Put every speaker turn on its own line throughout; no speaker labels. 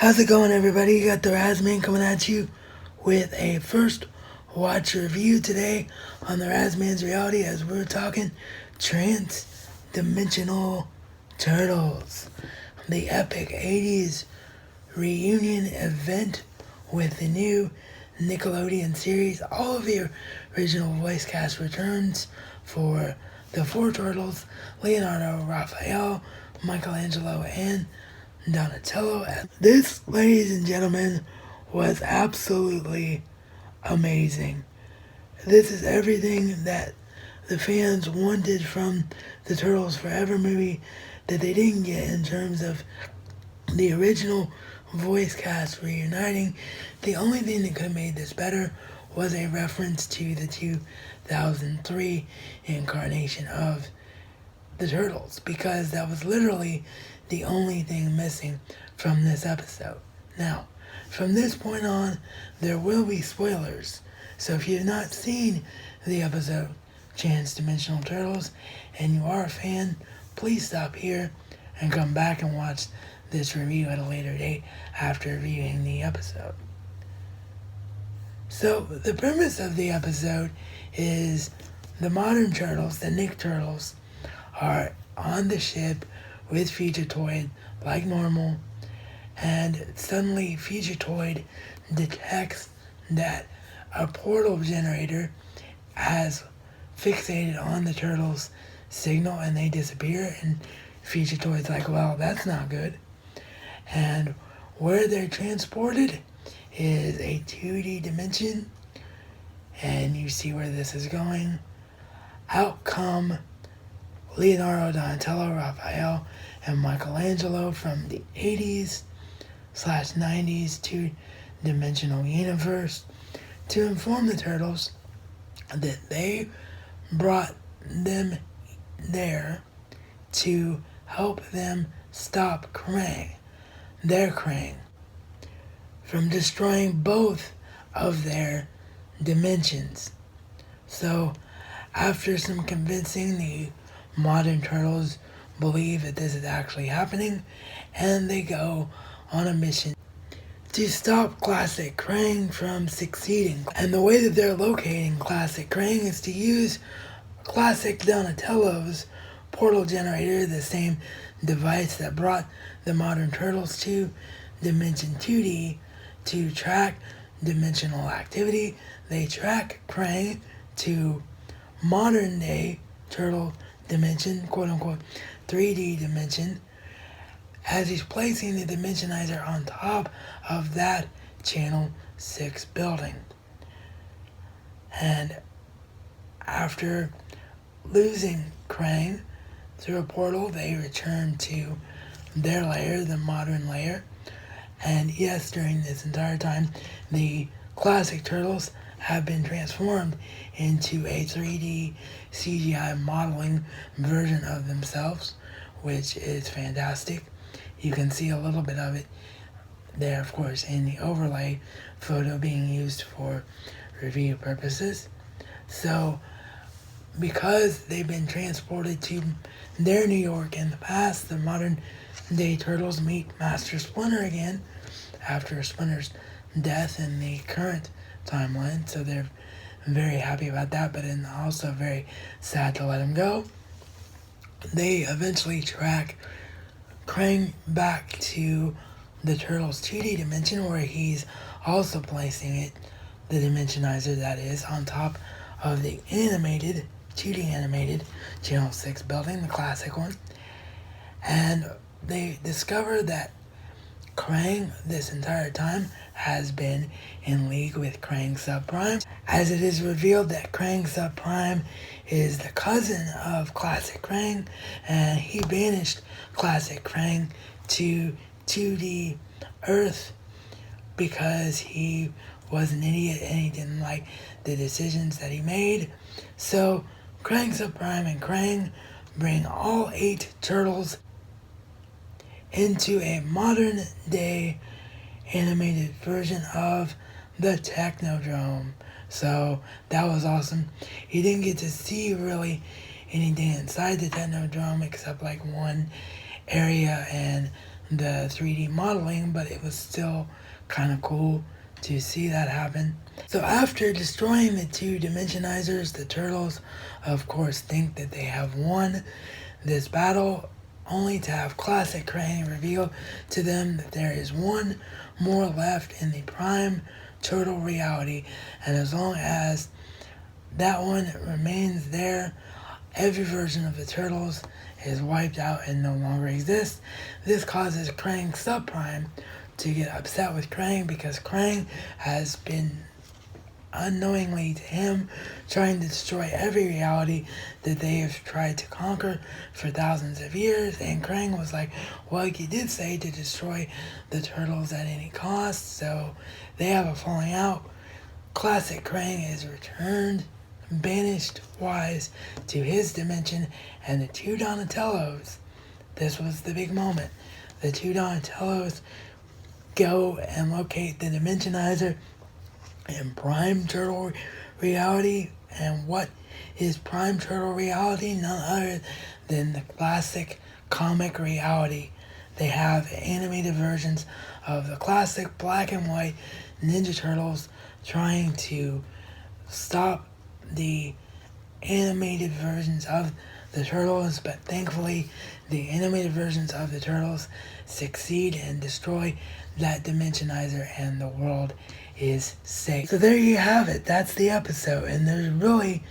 How's it going, everybody? You got the Razman coming at you with a first watch review today on the Razman's Reality as we're talking trans-dimensional turtles. The epic 80s reunion event with the new Nickelodeon series. All of the original voice cast returns for the four turtles: Leonardo, Raphael, Michelangelo, and Donatello. This, ladies and gentlemen, was absolutely amazing. This is everything that the fans wanted from the Turtles Forever movie that they didn't get in terms of the original voice cast reuniting. The only thing that could have made this better was a reference to the 2003 incarnation of the Turtles, because that was literally the only thing missing from this episode. Now, from this point on, there will be spoilers. So if you've not seen the episode Trans-Dimensional Turtles and you are a fan, please stop here and come back and watch this review at a later date after viewing the episode. So the premise of the episode is the modern Turtles, the Nick Turtles, are on the ship with Fugitoid like normal, and suddenly Fugitoid detects that a portal generator has fixated on the Turtles' signal and they disappear, and Fugitoid's like, well, that's not good. And where they're transported is a 2D dimension, and you see where this is going. Out come Leonardo, Donatello, Raphael, and Michelangelo from the 80s/90s two-dimensional universe to inform the Turtles that they brought them there to help them stop Krang, their Krang, from destroying both of their dimensions. So, after some convincing, the modern Turtles believe that this is actually happening, and they go on a mission to stop Classic Krang from succeeding. And the way that they're locating Classic Krang is to use Classic Donatello's portal generator, the same device that brought the modern Turtles to Dimension 2D, to track dimensional activity. They track Krang to modern day Turtle dimension, quote unquote 3D dimension, as he's placing the dimensionizer on top of that Channel 6 building. And after losing Krang through a portal, they return to their lair, the modern lair. And yes, during this entire time, the classic Turtles have been transformed into a 3D CGI modeling version of themselves, which is fantastic. You can see a little bit of it there, of course, in the overlay photo being used for review purposes. So, because they've been transported to their New York in the past, the modern day Turtles meet Master Splinter again after Splinter's death in the current timeline, so they're very happy about that, but then also very sad to let him go. They eventually track Krang back to the Turtles' 2D dimension, where he's also placing it, the dimensionizer that is, on top of the animated, 2D animated Channel 6 building, the classic one. And they discover that Krang, this entire time, has been in league with Krang Subprime, as it is revealed that Krang Subprime is the cousin of Classic Krang, and he banished Classic Krang to 2D Earth because he was an idiot and he didn't like the decisions that he made. So Krang Subprime and Krang bring all 8 turtles into a modern day animated version of the Technodrome. So that was awesome. You didn't get to see really anything inside the Technodrome except like one area and the 3D modeling, but it was still kind of cool to see that happen. So after destroying the two dimensionizers, the turtles of course think that they have won this battle, only to have Classic Krang reveal to them that there is one more left in the Prime Turtle reality, and as long as that one remains there, every version of the Turtles is wiped out and no longer exists. This causes Krang Subprime to get upset with Krang because Krang has been unknowingly to him trying to destroy every reality that they have tried to conquer for thousands of years. And Krang was like, well, you did say to destroy the turtles at any cost, so they have a falling out. Classic Krang is returned, banished wise to his dimension, and the two Donatellos, this was the big moment, the two Donatellos go and locate the Dimensionizer in Prime Turtle reality. And what is Prime Turtle reality? None other than the classic comic reality. They have animated versions of the classic black and white Ninja Turtles trying to stop the animated versions of the Turtles, but thankfully the animated versions of the Turtles succeed and destroy that Dimensionizer, and the world is safe. So there you have it. That's the episode, and there's really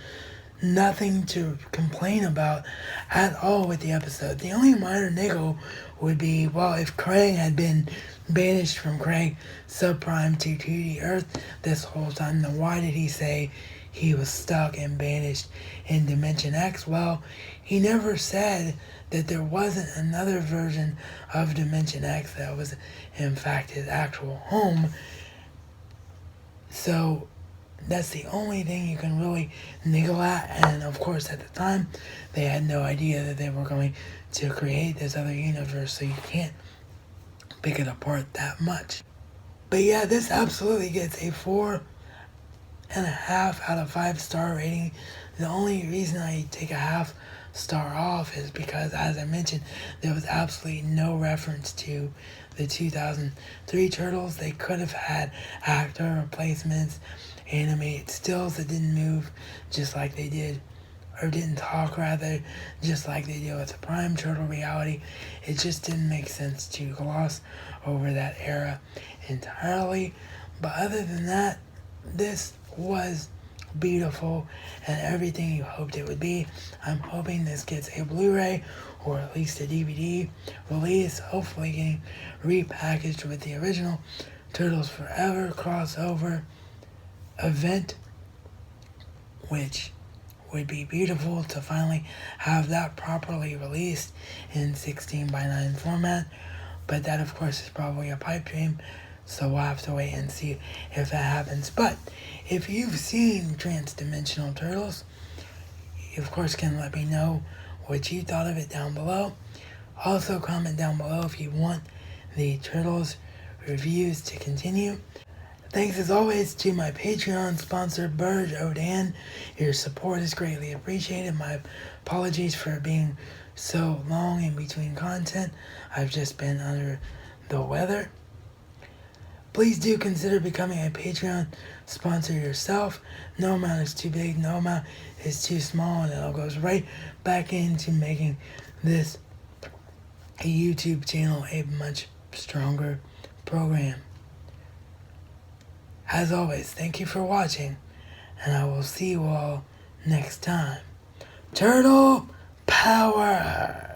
nothing to complain about at all with the episode. The only minor niggle would be, well, if Krang had been banished from Krang Subprime to 2D Earth this whole time, then why did he say he was stuck and banished in Dimension X? Well, he never said that there wasn't another version of Dimension X that was in fact his actual home. So that's the only thing you can really niggle at. And of course at the time they had no idea that they were going to create this other universe, so you can't pick it apart that much. But yeah, this absolutely gets a 4.5 out of 5 star rating. The only reason I take a half star off is because, as I mentioned, there was absolutely no reference to the 2003 Turtles. They could have had actor replacements, animated stills that didn't move just like they did, or didn't talk rather, just like they did with the Prime Turtle reality. It just didn't make sense to gloss over that era entirely. But other than that, this was beautiful and everything you hoped it would be. I'm hoping this gets a Blu-ray or at least a DVD release, hopefully getting repackaged with the original Turtles Forever crossover event, which would be beautiful to finally have that properly released in 16:9 format. But that of course is probably a pipe dream, so we'll have to wait and see if that happens. But if you've seen Transdimensional Turtles, you of course can let me know what you thought of it down below. Also comment down below if you want the Turtles reviews to continue. Thanks as always to my Patreon sponsor, Burge Odan. Your support is greatly appreciated. My apologies for being so long in between content. I've just been under the weather. Please do consider becoming a Patreon sponsor yourself. No amount is too big, no amount is too small, and it all goes right back into making this a YouTube channel a much stronger program. As always, thank you for watching, and I will see you all next time. Turtle Power!